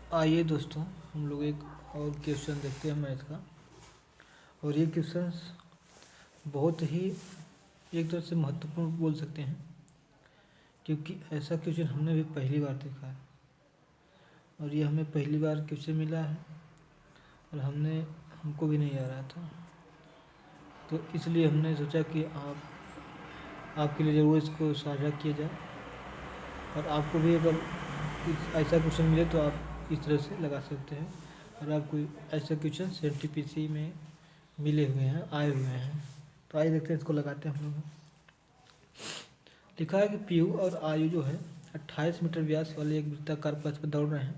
आइए दोस्तों, हम लोग एक और क्वेश्चन देखते हैं मैथ का। और ये क्वेश्चन बहुत ही एक तरह से महत्वपूर्ण बोल सकते हैं, क्योंकि ऐसा क्वेश्चन हमने भी पहली बार देखा है और ये हमें पहली बार क्वेश्चन मिला है और हमको भी नहीं आ रहा था। तो इसलिए हमने सोचा कि आपके लिए ज़रूर इसको साझा किया जाए, और आपको भी अगर ऐसा क्वेश्चन मिले तो आप इस तरह से लगा सकते हैं। और आपको ऐसा क्वेश्चन CNTPC में मिले हुए हैं, आए हुए हैं। तो आइए देखते हैं, इसको लगाते हैं हम लोग। लिखा है कि पीयू और आयु जो है 28 मीटर व्यास वाले एक वृत्ताकार पथ पर दौड़ रहे हैं।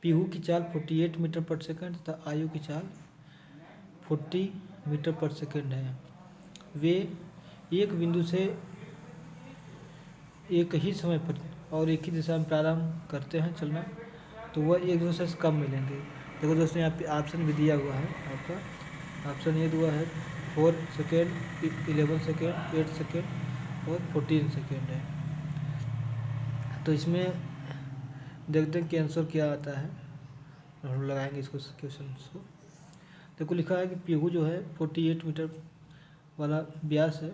पीयू की चाल 48 मीटर पर सेकंड तथा आयु की चाल 40 मीटर पर सेकंड है। वे एक बिंदु से एक ही समय पर और एक ही दिशा में प्रारंभ करते हैं चलना, तो वह एक दूसरे से कब मिलेंगे। देखो दोस्तों, यहाँ पे ऑप्शन भी दिया हुआ है आपका। ऑप्शन ये दिया है 4 सेकेंड, 11 सेकेंड, 8 सेकेंड और 14 सेकेंड है। तो इसमें देखते हैं कि आंसर क्या आता है और हम लगाएंगे इसको क्वेश्चन को। देखो लिखा है कि पीहू जो है 48 मीटर वाला व्यास है,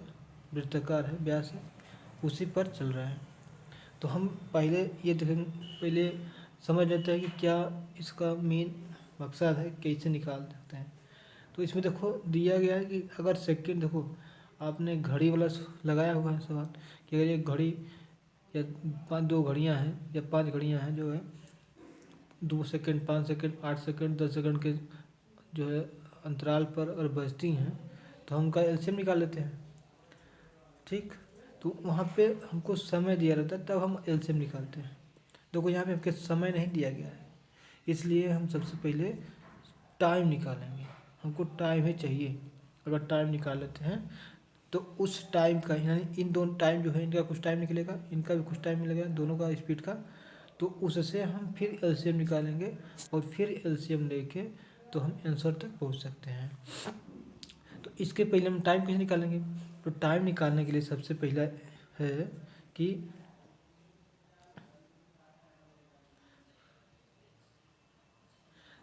वृत्ताकार है, व्यास है, उसी पर चल रहा है। तो हम पहले ये देखेंगे, पहले समझ लेते हैं कि क्या इसका मेन मकसद है, कैसे निकाल सकते हैं। तो इसमें देखो दिया गया है कि अगर सेकंड, देखो आपने घड़ी वाला लगाया हुआ है सवाल कि अगर एक घड़ी या दो घड़ियां हैं या 5 घड़ियां हैं जो है 2 सेकंड, 5 सेकंड, 8 सेकंड, 10 सेकंड के जो है अंतराल पर अगर बजती हैं, तो हम उनका एलसीएम निकाल लेते हैं। ठीक, तो वहाँ पे हमको समय दिया रहता है, तब हम एलसीएम निकालते हैं। देखो यहाँ पे हमके समय नहीं दिया गया है, इसलिए हम सबसे पहले टाइम निकालेंगे। हमको टाइम ही चाहिए। अगर टाइम निकाल लेते हैं तो उस टाइम का, यानी इन दोनों टाइम जो है, इनका कुछ टाइम निकलेगा, इनका भी कुछ टाइम मिलेगा, दोनों का स्पीड का। तो उससे हम फिर एलसीएम निकालेंगे और फिर एलसीएम लेके तो हम आंसर तक पहुंच सकते हैं। तो इसके पहले हम टाइम कैसे निकालेंगे। तो टाइम निकालने के लिए सबसे पहला है कि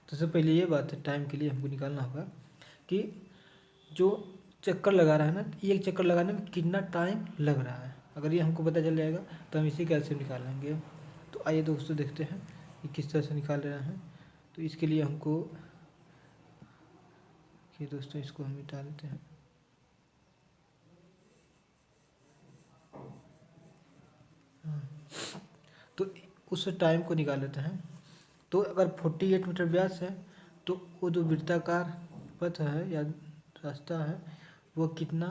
सबसे पहले ये बात है, टाइम के लिए हमको निकालना होगा कि जो चक्कर लगा रहा है ना, एक चक्कर लगाने में कितना टाइम लग रहा है। अगर ये हमको पता चल जाएगा तो हम इसी का एलसीएम निकाल लेंगे। तो आइए दोस्तों देखते हैं कि किस तरह से निकाल रहे हैं। तो इसके लिए हमको कि दोस्तों इसको हम मिटा देते हैं। तो उस टाइम को निकाल लेते हैं। तो अगर 48 मीटर व्यास है तो वो जो वृत्ताकार पथ है या रास्ता है वो कितना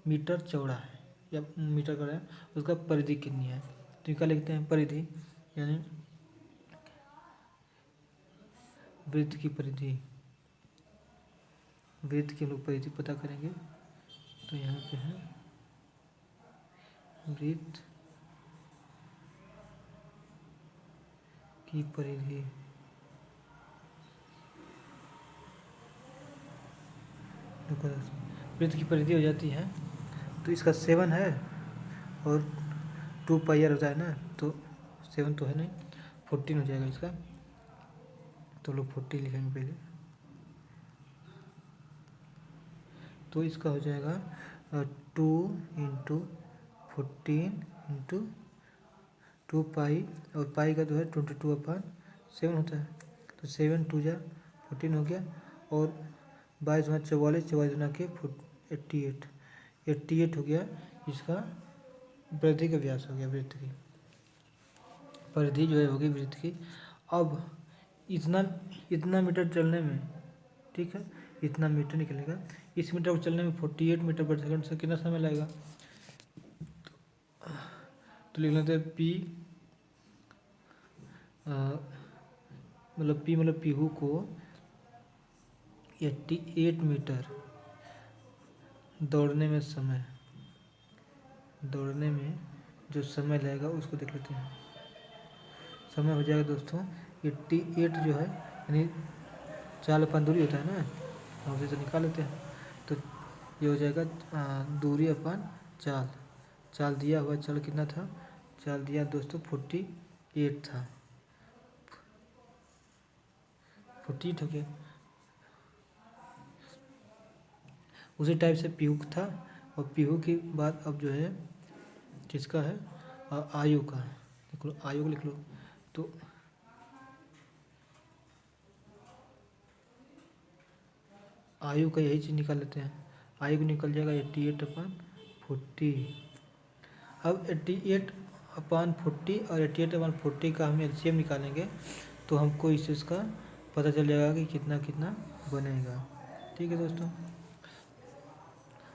मीटर चौड़ा है या मीटर का है, उसका परिधि कितनी है। तो क्या लिखते हैं, परिधि यानी वृत्त की परिधि, वृत्त की हम लोग परिधि पता करेंगे। तो यहाँ पे है वृत्त की परिधि। वृत्त की परिधि हो जाती है, तो इसका 7 है और 2 पाई होता है ना, तो 7 तो है नहीं, 14 हो जाएगा इसका। तो लोग 40 लिखेंगे पहले। तो इसका हो जाएगा 2 इंटू 14 इंटू 2 पाई, और पाई का जो है 22/7 होता है। तो 7 2 जा 14 हो गया, और 22 में 44, 44 गुना के 88, 88 हो गया। इसका वृद्धि का व्यास हो गया, वृत्त की परिधि जो है होगी वृत्त की। अब इतना इतना मीटर चलने में, ठीक है, इतना मीटर निकलेगा। इस मीटर को चलने में 48 मीटर पर सेकंड से कितना समय लगेगा। तो लिख लेते हैं पी, मतलब पी मतलब पीहू को 88 मीटर दौड़ने में जो समय लगेगा उसको देख लेते हैं। समय हो जाएगा दोस्तों 88 जो है, यानी 4 दूरी होता है ना, हम उसे तो निकाल लेते हैं। तो ये हो जाएगा दूरी अपन चाल। चाल दिया हुआ, चाल कितना था, चाल दिया दोस्तों 48 था। 48 हो गया। उसी टाइप से पीहू था, और पीहू के बाद अब जो है किसका है, आयु का है। लिख लो, आयु को लिख लो। तो आयु का यही चीज़ निकाल लेते हैं। आयु को निकल जाएगा 88/40। अब 88/40 और 88/40 का हम एलसीएम निकालेंगे, तो हमको इस चीज़ का पता चल जाएगा कि कितना कितना बनेगा। ठीक है दोस्तों,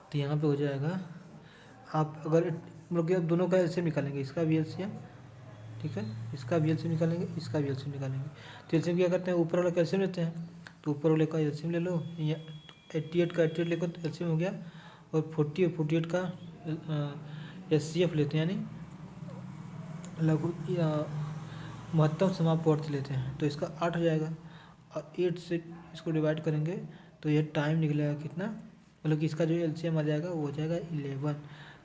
तो यहाँ पे हो जाएगा, आप अगर मतलब कि आप दोनों का एलसीएम निकालेंगे, इसका भी एलसीएम, ठीक है, इसका भी एलसीएम निकालेंगे, इसका भी एलसीएम निकालेंगे। तो एलसीएम क्या करते हैं, ऊपर वाला का एलसीएम लेते हैं, तो ऊपर वाले का एलसीएम ले लो, या 88 का 88 लेकर तो एलसीएम हो गया, और 40 और 48 का एचसीएफ लेते हैं, यानी लघु महत्तम समापवर्ती लेते हैं, तो इसका 8 हो जाएगा, और 8 से इसको डिवाइड करेंगे तो यह टाइम निकलेगा कितना, मतलब कि इसका जो एलसीएम आ जाएगा वो हो जाएगा 11।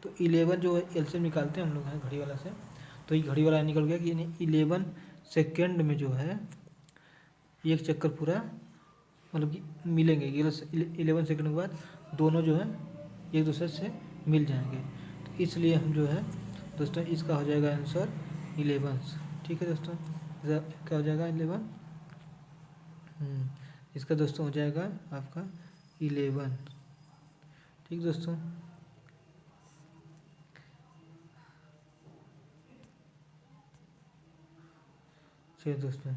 तो 11 जो एलसीएम निकालते हैं हम लोग हैं घड़ी वाला से, तो ये घड़ी वाला निकल गया कि यानी 11 सेकेंड में जो है एक चक्कर पूरा, मतलब कि मिलेंगे 11 सेकेंड के बाद दोनों जो है एक दूसरे से मिल जाएंगे। तो इसलिए हम जो है दोस्तों, इसका हो जाएगा आंसर 11। ठीक है दोस्तों, क्या हो जाएगा 11, इसका दोस्तों हो जाएगा आपका 11। ठीक दोस्तों, चलिए दोस्तों,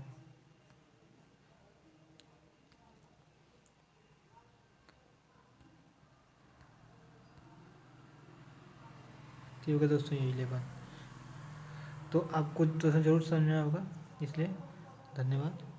ठीक है दोस्तों, ये 11। तो आपको दोस्तों ज़रूर समझना होगा, इसलिए धन्यवाद।